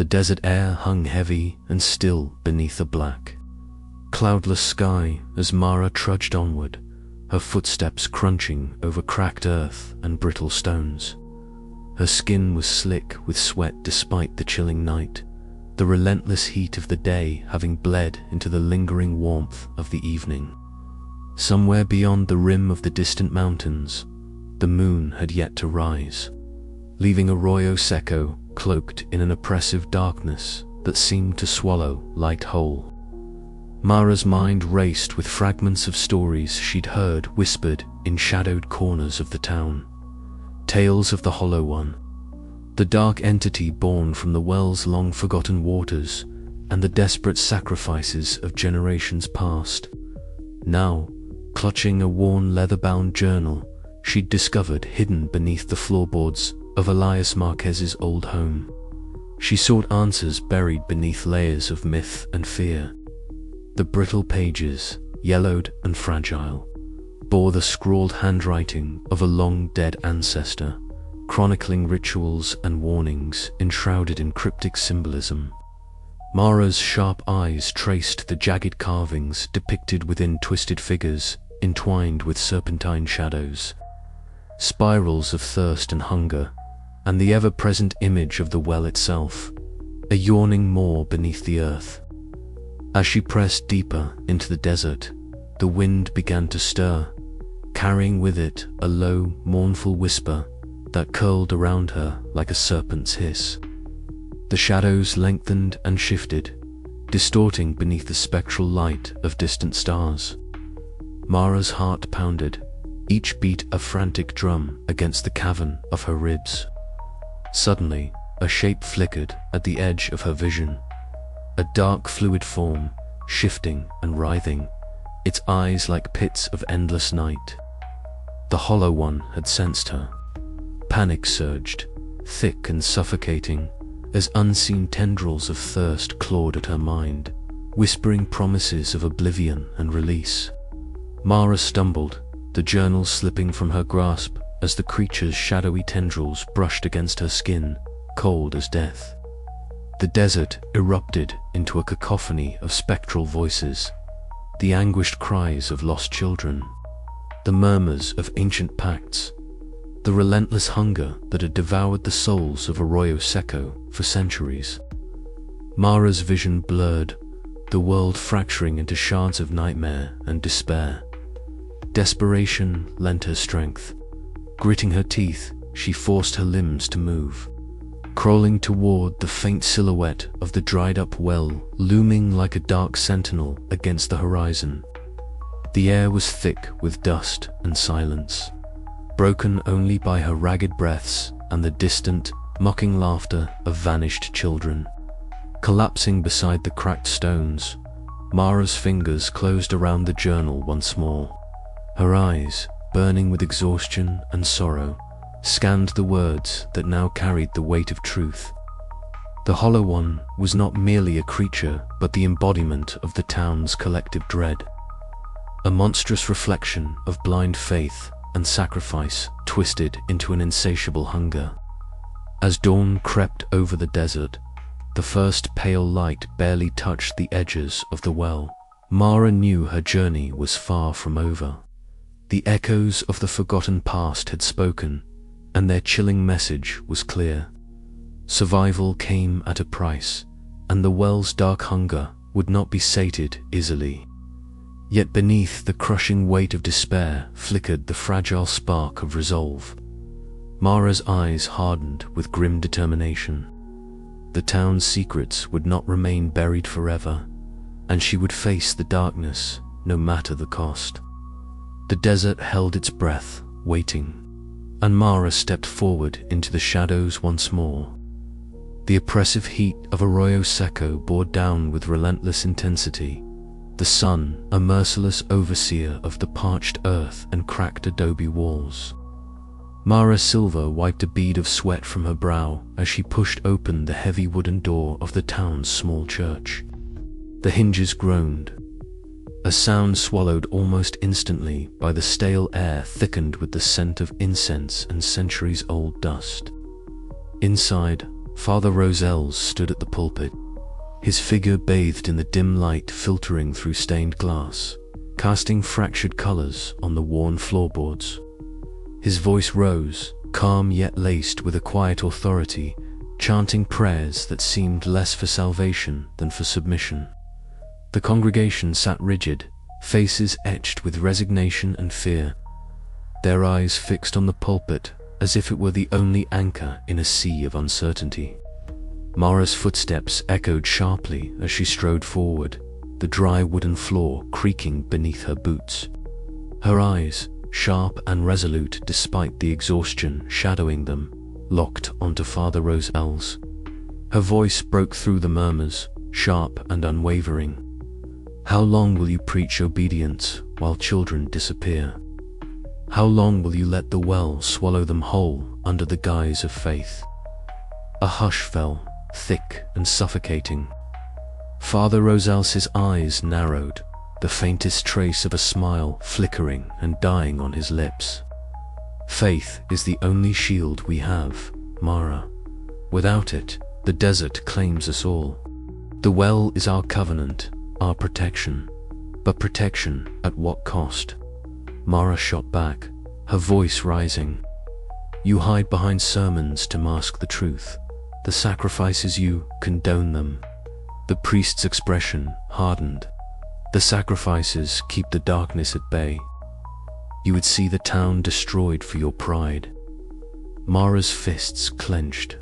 The desert air hung heavy and still beneath a black, cloudless sky as Mara trudged onward, her footsteps crunching over cracked earth and brittle stones. Her skin was slick with sweat despite the chilling night, the relentless heat of the day having bled into the lingering warmth of the evening. Somewhere beyond the rim of the distant mountains, the moon had yet to rise, leaving Arroyo Seco cloaked in an oppressive darkness that seemed to swallow light whole. Mara's mind raced with fragments of stories she'd heard whispered in shadowed corners of the town. Tales of the Hollow One, the dark entity born from the well's long-forgotten waters, and the desperate sacrifices of generations past. Now, clutching a worn leather-bound journal she'd discovered hidden beneath the floorboards of Elias Marquez's old home, she sought answers buried beneath layers of myth and fear. The brittle pages, yellowed and fragile, bore the scrawled handwriting of a long-dead ancestor, chronicling rituals and warnings enshrouded in cryptic symbolism. Mara's sharp eyes traced the jagged carvings depicted within twisted figures entwined with serpentine shadows, spirals of thirst and hunger, and the ever-present image of the well itself, a yawning maw beneath the earth. As she pressed deeper into the desert, the wind began to stir, carrying with it a low, mournful whisper that curled around her like a serpent's hiss. The shadows lengthened and shifted, distorting beneath the spectral light of distant stars. Mara's heart pounded, each beat a frantic drum against the cavern of her ribs. Suddenly, a shape flickered at the edge of her vision, a dark fluid form, shifting and writhing, its eyes like pits of endless night. The Hollow One had sensed her. Panic surged, thick and suffocating, as unseen tendrils of thirst clawed at her mind, whispering promises of oblivion and release. Mara stumbled, the journal slipping from her grasp as the creature's shadowy tendrils brushed against her skin, cold as death. The desert erupted into a cacophony of spectral voices, the anguished cries of lost children, the murmurs of ancient pacts, the relentless hunger that had devoured the souls of Arroyo Seco for centuries. Mara's vision blurred, the world fracturing into shards of nightmare and despair. Desperation lent her strength. Gritting her teeth, she forced her limbs to move, crawling toward the faint silhouette of the dried-up well looming like a dark sentinel against the horizon. The air was thick with dust and silence, broken only by her ragged breaths and the distant, mocking laughter of vanished children. Collapsing beside the cracked stones, Mara's fingers closed around the journal once more. Her eyes, burning with exhaustion and sorrow, scanned the words that now carried the weight of truth. The Hollow One was not merely a creature, but the embodiment of the town's collective dread. A monstrous reflection of blind faith and sacrifice twisted into an insatiable hunger. As dawn crept over the desert, the first pale light barely touched the edges of the well. Mara knew her journey was far from over. The echoes of the forgotten past had spoken, and their chilling message was clear. Survival came at a price, and the well's dark hunger would not be sated easily. Yet beneath the crushing weight of despair flickered the fragile spark of resolve. Mara's eyes hardened with grim determination. The town's secrets would not remain buried forever, and she would face the darkness, no matter the cost. The desert held its breath, waiting, and Mara stepped forward into the shadows once more. The oppressive heat of Arroyo Seco bore down with relentless intensity, the sun a merciless overseer of the parched earth and cracked adobe walls. Mara Silva wiped a bead of sweat from her brow as she pushed open the heavy wooden door of the town's small church. The hinges groaned, a sound swallowed almost instantly by the stale air thickened with the scent of incense and centuries-old dust. Inside, Father Roselles stood at the pulpit, his figure bathed in the dim light filtering through stained glass, casting fractured colors on the worn floorboards. His voice rose, calm yet laced with a quiet authority, chanting prayers that seemed less for salvation than for submission. The congregation sat rigid, faces etched with resignation and fear, their eyes fixed on the pulpit as if it were the only anchor in a sea of uncertainty. Mara's footsteps echoed sharply as she strode forward, the dry wooden floor creaking beneath her boots. Her eyes, sharp and resolute despite the exhaustion shadowing them, locked onto Father Roselles. Her voice broke through the murmurs, sharp and unwavering. How long will you preach obedience while children disappear? How long will you let the well swallow them whole under the guise of faith? A hush fell, thick and suffocating. Father Roselles' eyes narrowed, the faintest trace of a smile flickering and dying on his lips. Faith is the only shield we have, Mara. Without it, the desert claims us all. The well is our covenant, our protection. But protection at what cost? Mara shot back, her voice rising. You hide behind sermons to mask the truth. The sacrifices you condone them. The priest's expression hardened. The sacrifices keep the darkness at bay. You would see the town destroyed for your pride. Mara's fists clenched.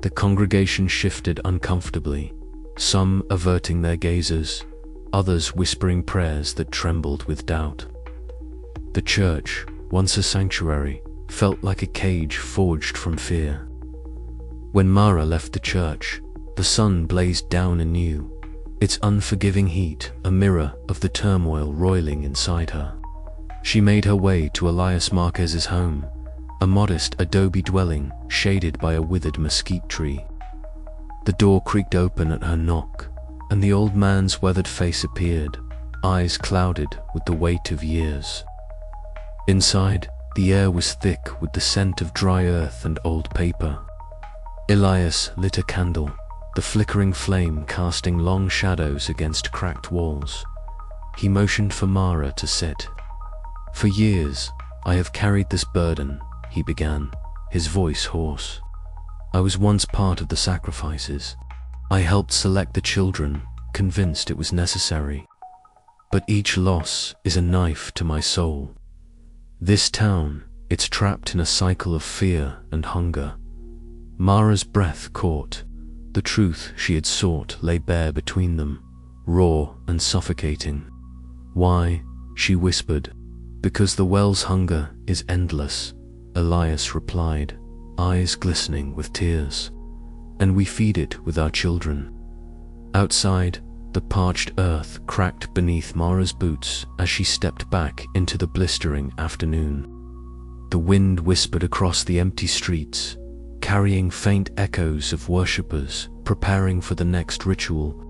The congregation shifted uncomfortably, some averting their gazes, others whispering prayers that trembled with doubt. The church, once a sanctuary, felt like a cage forged from fear. When Mara left the church, the sun blazed down anew, its unforgiving heat a mirror of the turmoil roiling inside her. She made her way to Elias Marquez's home, a modest adobe dwelling shaded by a withered mesquite tree. The door creaked open at her knock, and the old man's weathered face appeared, eyes clouded with the weight of years. Inside, the air was thick with the scent of dry earth and old paper. Elias lit a candle, the flickering flame casting long shadows against cracked walls. He motioned for Mara to sit. For years, I have carried this burden, he began, his voice hoarse. I was once part of the sacrifices. I helped select the children, convinced it was necessary. But each loss is a knife to my soul. This town, it's trapped in a cycle of fear and hunger. Mara's breath caught. The truth she had sought lay bare between them, raw and suffocating. Why? She whispered. Because the well's hunger is endless, Elias replied, eyes glistening with tears. And we feed it with our children. Outside, the parched earth cracked beneath Mara's boots as she stepped back into the blistering afternoon. The wind whispered across the empty streets, carrying faint echoes of worshippers preparing for the next ritual.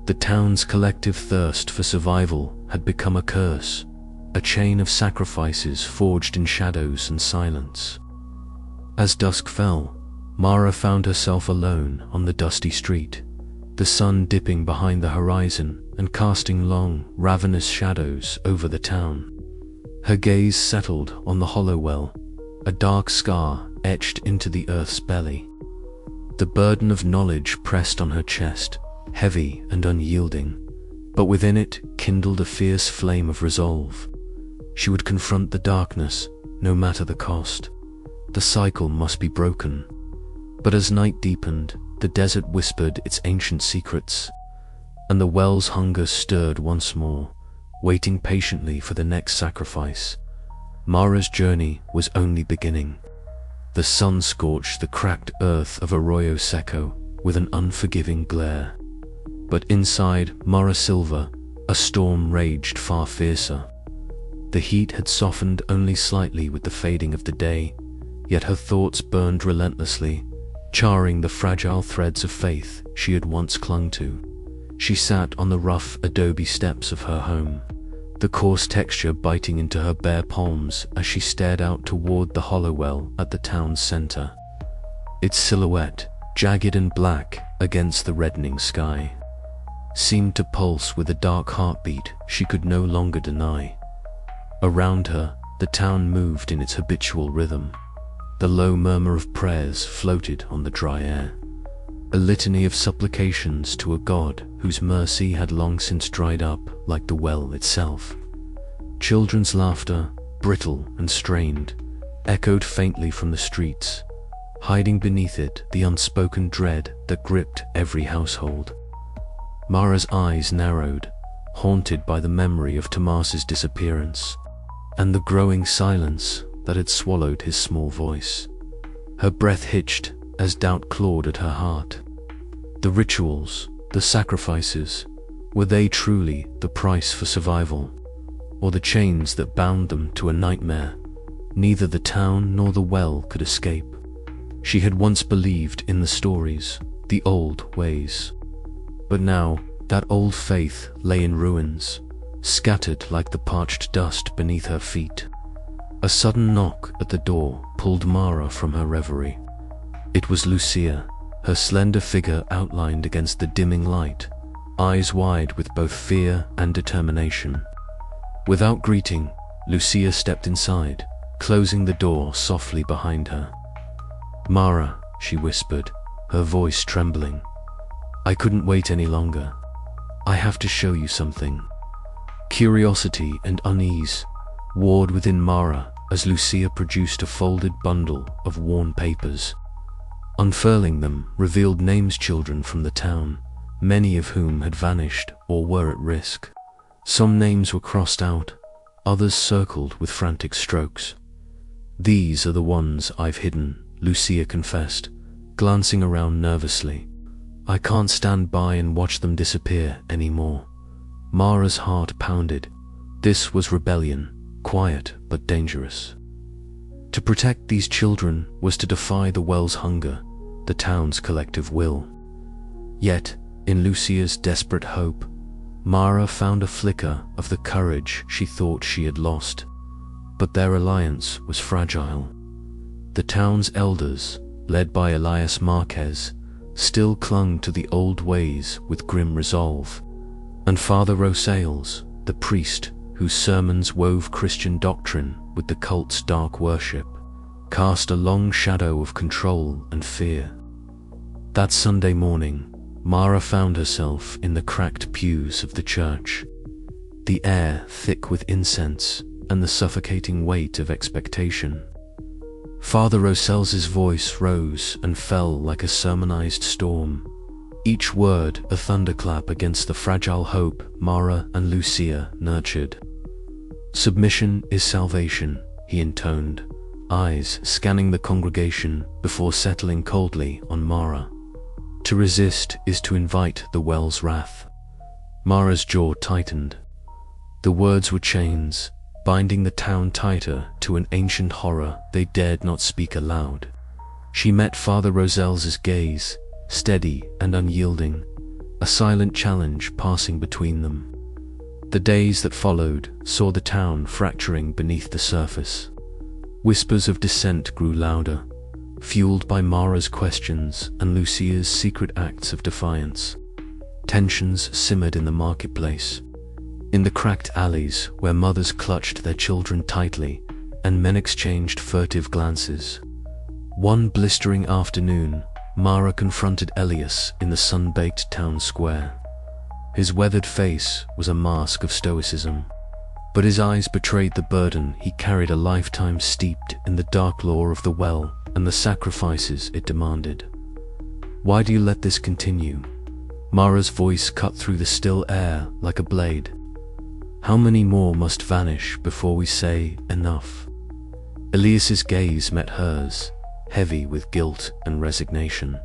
The town's collective thirst for survival had become a curse, a chain of sacrifices forged in shadows and silence. As dusk fell, Mara found herself alone on the dusty street, the sun dipping behind the horizon and casting long, ravenous shadows over the town. Her gaze settled on the hollow well, a dark scar etched into the earth's belly. The burden of knowledge pressed on her chest, heavy and unyielding, but within it kindled a fierce flame of resolve. She would confront the darkness, no matter the cost. The cycle must be broken. But as night deepened, the desert whispered its ancient secrets, and the well's hunger stirred once more, waiting patiently for the next sacrifice. Mara's journey was only beginning. The sun scorched the cracked earth of Arroyo Seco with an unforgiving glare. But inside Mara Silva, a storm raged far fiercer. The heat had softened only slightly with the fading of the day, yet her thoughts burned relentlessly, charring the fragile threads of faith she had once clung to. She sat on the rough adobe steps of her home, the coarse texture biting into her bare palms as she stared out toward the hollow well at the town's center. Its silhouette, jagged and black against the reddening sky, seemed to pulse with a dark heartbeat she could no longer deny. Around her, the town moved in its habitual rhythm. The low murmur of prayers floated on the dry air, a litany of supplications to a God whose mercy had long since dried up like the well itself. Children's laughter, brittle and strained, echoed faintly from the streets, hiding beneath it the unspoken dread that gripped every household. Mara's eyes narrowed, haunted by the memory of Tomas's disappearance and the growing silence that had swallowed his small voice. Her breath hitched as doubt clawed at her heart. The rituals, the sacrifices, were they truly the price for survival, or the chains that bound them to a nightmare neither the town nor the well could escape? She had once believed in the stories, the old ways. But now, that old faith lay in ruins, scattered like the parched dust beneath her feet. A sudden knock at the door pulled Mara from her reverie. It was Lucia, her slender figure outlined against the dimming light, eyes wide with both fear and determination. Without greeting, Lucia stepped inside, closing the door softly behind her. "Mara," she whispered, her voice trembling. "I couldn't wait any longer. I have to show you something." Curiosity and unease warred within Mara as Lucia produced a folded bundle of worn papers. Unfurling them revealed names children from the town, many of whom had vanished or were at risk. Some names were crossed out, others circled with frantic strokes. "These are the ones I've hidden," Lucia confessed, glancing around nervously. "I can't stand by and watch them disappear anymore." Mara's heart pounded. This was rebellion, quiet but dangerous. To protect these children was to defy the well's hunger, the town's collective will. Yet, in Lucia's desperate hope, Mara found a flicker of the courage she thought she had lost. But their alliance was fragile. The town's elders, led by Elias Marquez, still clung to the old ways with grim resolve, and Father Rosales, the priest whose sermons wove Christian doctrine with the cult's dark worship, cast a long shadow of control and fear. That Sunday morning, Mara found herself in the cracked pews of the church, the air thick with incense and the suffocating weight of expectation. Father Rosel's voice rose and fell like a sermonized storm, each word a thunderclap against the fragile hope Mara and Lucia nurtured. "Submission is salvation," he intoned, eyes scanning the congregation before settling coldly on Mara. "To resist is to invite the well's wrath." Mara's jaw tightened. The words were chains, binding the town tighter to an ancient horror they dared not speak aloud. She met Father Rosel's gaze, steady and unyielding, a silent challenge passing between them. The days that followed saw the town fracturing beneath the surface. Whispers of dissent grew louder, fueled by Mara's questions and Lucia's secret acts of defiance. Tensions simmered in the marketplace, in the cracked alleys where mothers clutched their children tightly and men exchanged furtive glances. One blistering afternoon, Mara confronted Elias in the sun-baked town square. His weathered face was a mask of stoicism, but his eyes betrayed the burden he carried, a lifetime steeped in the dark lore of the well and the sacrifices it demanded. "Why do you let this continue?" Mara's voice cut through the still air like a blade. "How many more must vanish before we say enough?" Elias's gaze met hers, heavy with guilt and resignation.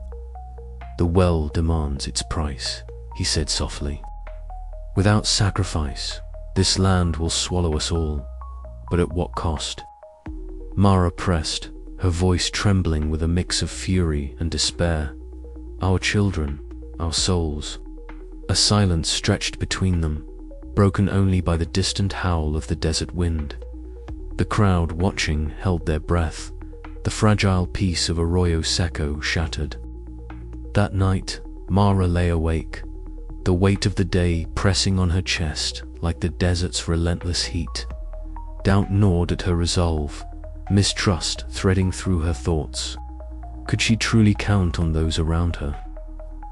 "The well demands its price," he said softly. "Without sacrifice, this land will swallow us all, but at what cost?" Mara pressed, her voice trembling with a mix of fury and despair. "Our children, our souls." A silence stretched between them, broken only by the distant howl of the desert wind. The crowd watching held their breath, the fragile peace of Arroyo Seco shattered. That night, Mara lay awake, the weight of the day pressing on her chest like the desert's relentless heat. Doubt gnawed at her resolve, mistrust threading through her thoughts. Could she truly count on those around her?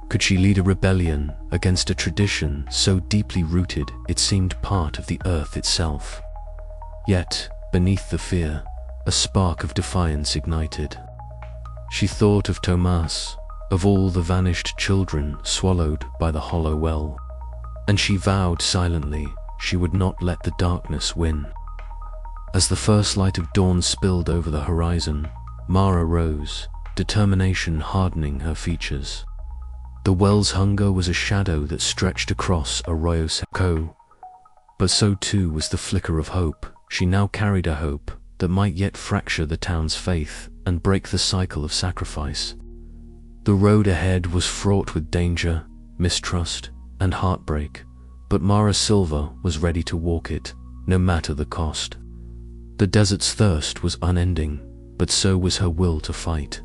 Could she lead a rebellion against a tradition so deeply rooted it seemed part of the earth itself? Yet, beneath the fear, a spark of defiance ignited. She thought of Tomas, of all the vanished children swallowed by the hollow well, and she vowed silently she would not let the darkness win. As the first light of dawn spilled over the horizon, Mara rose, determination hardening her features. The well's hunger was a shadow that stretched across Arroyo Seco, but so too was the flicker of hope. She now carried a hope that might yet fracture the town's faith and break the cycle of sacrifice. The road ahead was fraught with danger, mistrust, and heartbreak, but Mara Silva was ready to walk it, no matter the cost. The desert's thirst was unending, but so was her will to fight.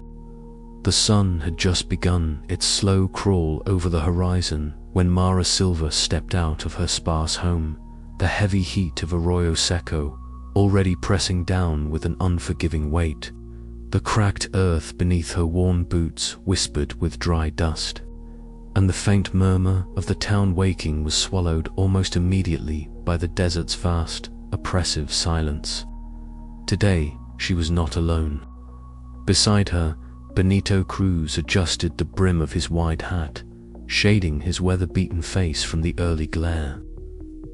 The sun had just begun its slow crawl over the horizon when Mara Silva stepped out of her sparse home, the heavy heat of Arroyo Seco already pressing down with an unforgiving weight. The cracked earth beneath her worn boots whispered with dry dust, and the faint murmur of the town waking was swallowed almost immediately by the desert's vast, oppressive silence. Today, she was not alone. Beside her, Benito Cruz adjusted the brim of his wide hat, shading his weather-beaten face from the early glare.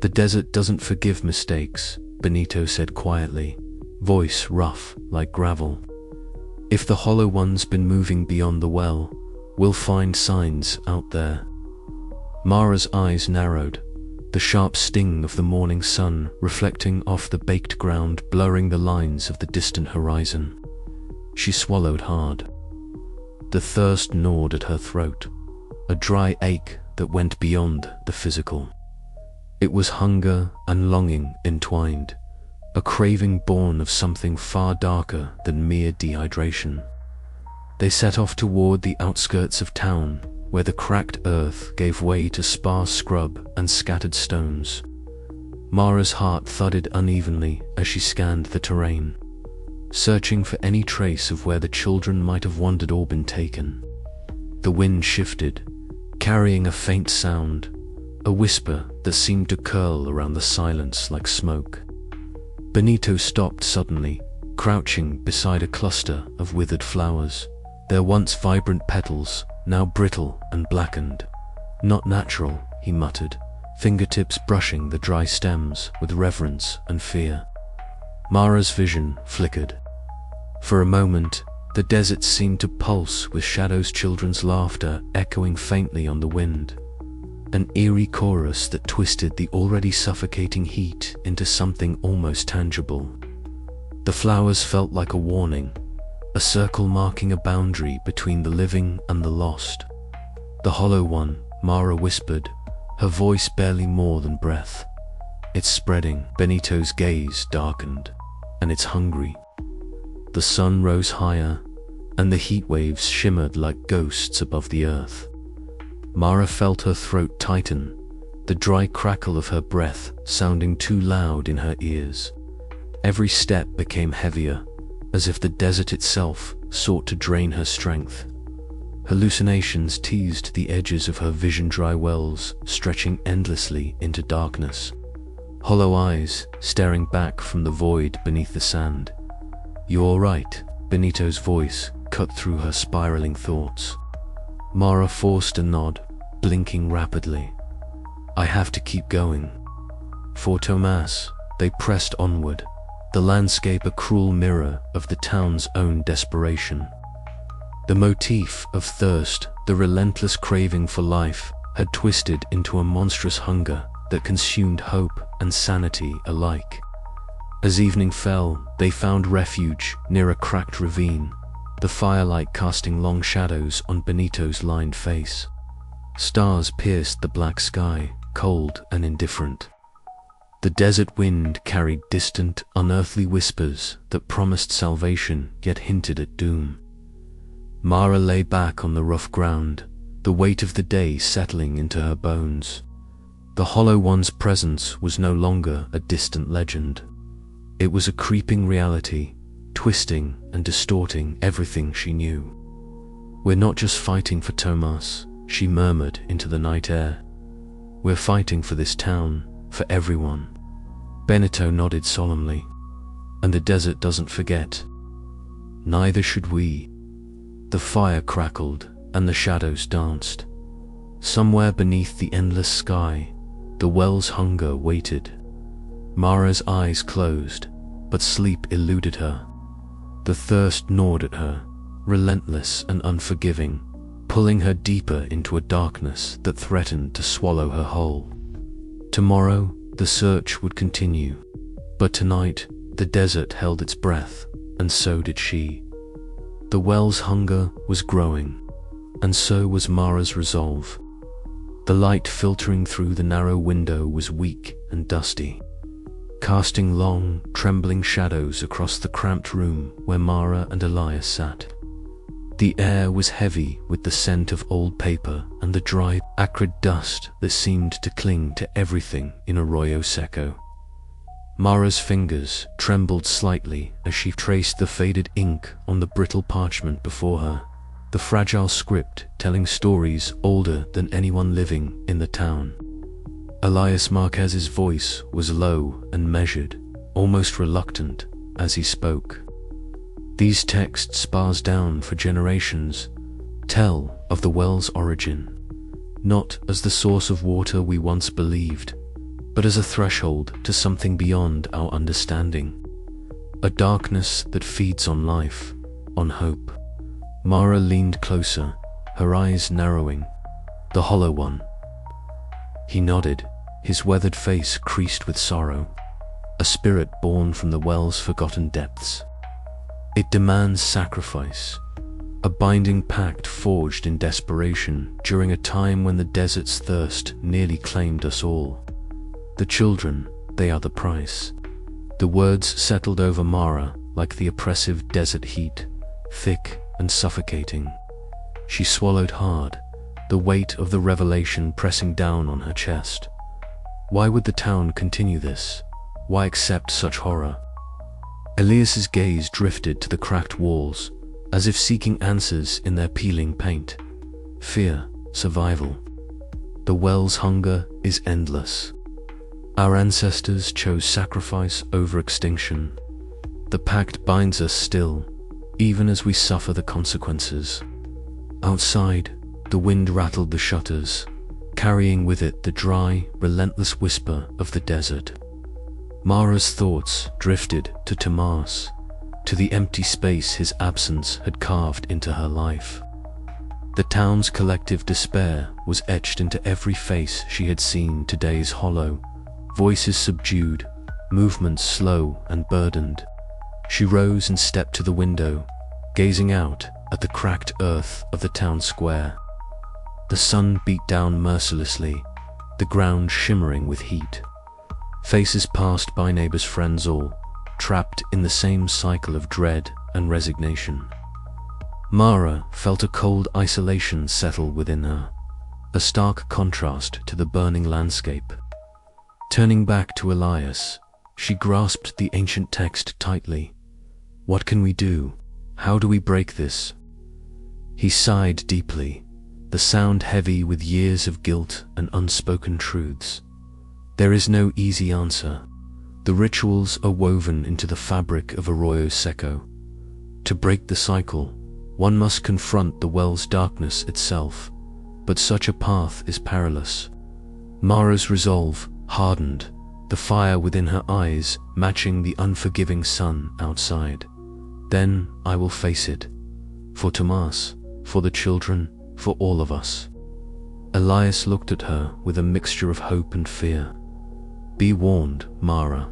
"The desert doesn't forgive mistakes," Benito said quietly, voice rough like gravel. "If the Hollow One's been moving beyond the well, we'll find signs out there." Mara's eyes narrowed, the sharp sting of the morning sun reflecting off the baked ground, blurring the lines of the distant horizon. She swallowed hard. The thirst gnawed at her throat, a dry ache that went beyond the physical. It was hunger and longing entwined, a craving born of something far darker than mere dehydration. They set off toward the outskirts of town, where the cracked earth gave way to sparse scrub and scattered stones. Mara's heart thudded unevenly as she scanned the terrain, searching for any trace of where the children might have wandered or been taken. The wind shifted, carrying a faint sound, a whisper that seemed to curl around the silence like smoke. Benito stopped suddenly, crouching beside a cluster of withered flowers, their once vibrant petals now brittle and blackened. "Not natural," he muttered, fingertips brushing the dry stems with reverence and fear. Mara's vision flickered. For a moment, the desert seemed to pulse with shadows, children's laughter echoing faintly on the wind, an eerie chorus that twisted the already suffocating heat into something almost tangible. The flowers felt like a warning, a circle marking a boundary between the living and the lost. "The Hollow One," Mara whispered, her voice barely more than breath. "It's spreading." Benito's gaze darkened. "And it's hungry." The sun rose higher, and the heat waves shimmered like ghosts above the earth. Mara felt her throat tighten, the dry crackle of her breath sounding too loud in her ears. Every step became heavier, as if the desert itself sought to drain her strength. Hallucinations teased the edges of her vision, dry wells stretching endlessly into darkness. Hollow eyes staring back from the void beneath the sand. "You all right?" Benito's voice cut through her spiraling thoughts. Mara forced a nod, blinking rapidly. "I have to keep going." For Tomas, they pressed onward, the landscape a cruel mirror of the town's own desperation. The motif of thirst, the relentless craving for life, had twisted into a monstrous hunger that consumed hope and sanity alike. As evening fell, they found refuge near a cracked ravine, the firelight casting long shadows on Benito's lined face. Stars pierced the black sky, cold and indifferent. The desert wind carried distant, unearthly whispers that promised salvation yet hinted at doom. Mara lay back on the rough ground, the weight of the day settling into her bones. The Hollow One's presence was no longer a distant legend. It was a creeping reality, twisting and distorting everything she knew. "We're not just fighting for Tomas," she murmured into the night air. "We're fighting for this town, for everyone." Benito nodded solemnly. "And the desert doesn't forget. Neither should we." The fire crackled and the shadows danced. Somewhere beneath the endless sky, the well's hunger waited. Mara's eyes closed, but sleep eluded her. The thirst gnawed at her, relentless and unforgiving, pulling her deeper into a darkness that threatened to swallow her whole. Tomorrow, the search would continue, but tonight, the desert held its breath, and so did she. The well's hunger was growing, and so was Mara's resolve. The light filtering through the narrow window was weak and dusty, casting long, trembling shadows across the cramped room where Mara and Elias sat. The air was heavy with the scent of old paper and the dry, acrid dust that seemed to cling to everything in Arroyo Seco. Mara's fingers trembled slightly as she traced the faded ink on the brittle parchment before her, the fragile script telling stories older than anyone living in the town. Elias Marquez's voice was low and measured, almost reluctant, as he spoke. These texts, passed down for generations, tell of the well's origin, not as the source of water we once believed, but as a threshold to something beyond our understanding. A darkness that feeds on life, on hope. Mara leaned closer, her eyes narrowing. "The Hollow One." He nodded, his weathered face creased with sorrow. "A spirit born from the well's forgotten depths. It demands sacrifice, a binding pact forged in desperation during a time when the desert's thirst nearly claimed us all. The children, they are the price." The words settled over Mara like the oppressive desert heat, thick and suffocating. She swallowed hard, the weight of the revelation pressing down on her chest. Why would the town continue this? Why accept such horror? Elias's gaze drifted to the cracked walls, as if seeking answers in their peeling paint. Fear, survival. The well's hunger is endless. Our ancestors chose sacrifice over extinction. The pact binds us still, even as we suffer the consequences. Outside, the wind rattled the shutters, carrying with it the dry, relentless whisper of the desert. Mara's thoughts drifted to Tomas, to the empty space his absence had carved into her life. The town's collective despair was etched into every face she had seen today's hollow, voices subdued, movements slow and burdened. She rose and stepped to the window, gazing out at the cracked earth of the town square. The sun beat down mercilessly, the ground shimmering with heat. Faces passed by neighbors' friends, all trapped in the same cycle of dread and resignation. Mara felt a cold isolation settle within her, a stark contrast to the burning landscape. Turning back to Elias, she grasped the ancient text tightly. "What can we do? How do we break this?" He sighed deeply, the sound heavy with years of guilt and unspoken truths. "There is no easy answer. The rituals are woven into the fabric of Arroyo Seco. To break the cycle, one must confront the well's darkness itself, but such a path is perilous." Mara's resolve hardened, the fire within her eyes matching the unforgiving sun outside. "Then I will face it. For Tomas, for the children, for all of us." Elias looked at her with a mixture of hope and fear. "Be warned, Mara.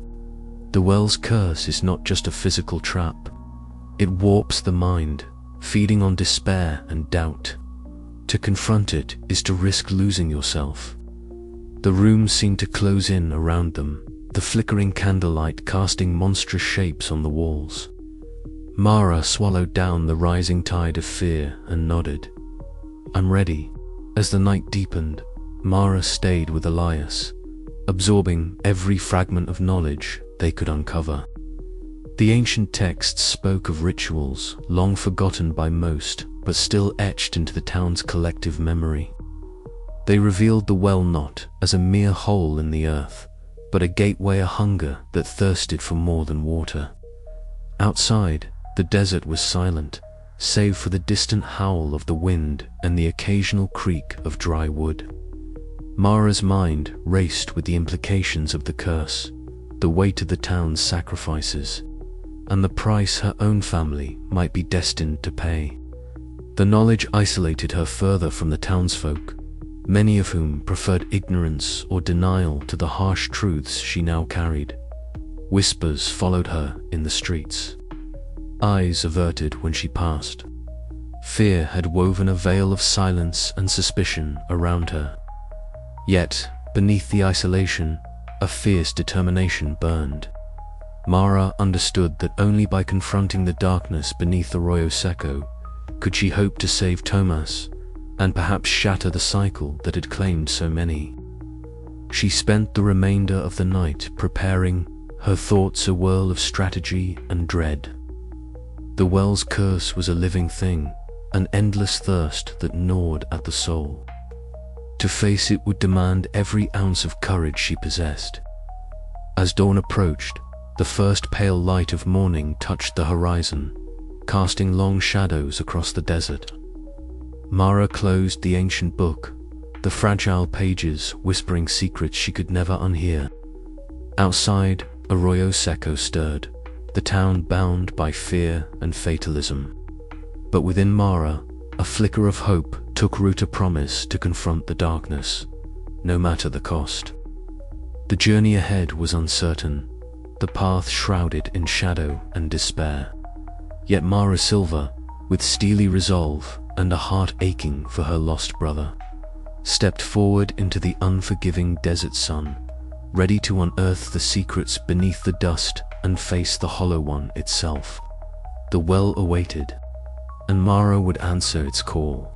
The well's curse is not just a physical trap. It warps the mind, feeding on despair and doubt. To confront it is to risk losing yourself." The room seemed to close in around them, the flickering candlelight casting monstrous shapes on the walls. Mara swallowed down the rising tide of fear and nodded. "I'm ready. As the night deepened, Mara stayed with Elias, absorbing every fragment of knowledge they could uncover. The ancient texts spoke of rituals long forgotten by most, but still etched into the town's collective memory. They revealed the well not as a mere hole in the earth, but a gateway, a hunger that thirsted for more than water. Outside, the desert was silent, save for the distant howl of the wind and the occasional creak of dry wood. Mara's mind raced with the implications of the curse, the weight of the town's sacrifices, and the price her own family might be destined to pay. The knowledge isolated her further from the townsfolk, many of whom preferred ignorance or denial to the harsh truths she now carried. Whispers followed her in the streets, eyes averted when she passed. Fear had woven a veil of silence and suspicion around her. Yet, beneath the isolation, a fierce determination burned. Mara understood that only by confronting the darkness beneath Arroyo Seco could she hope to save Tomas, and perhaps shatter the cycle that had claimed so many. She spent the remainder of the night preparing, her thoughts a whirl of strategy and dread. The well's curse was a living thing, an endless thirst that gnawed at the soul. To face it would demand every ounce of courage she possessed. As dawn approached, the first pale light of morning touched the horizon, casting long shadows across the desert. Mara closed the ancient book, the fragile pages whispering secrets she could never unhear. Outside, Arroyo Seco stirred, the town bound by fear and fatalism. But within Mara, a flicker of hope took root, a promise to confront the darkness, no matter the cost. The journey ahead was uncertain, the path shrouded in shadow and despair. Yet Mara Silva, with steely resolve and a heart aching for her lost brother, stepped forward into the unforgiving desert sun, ready to unearth the secrets beneath the dust and face the Hollow One itself. The well awaited, and Mara would answer its call.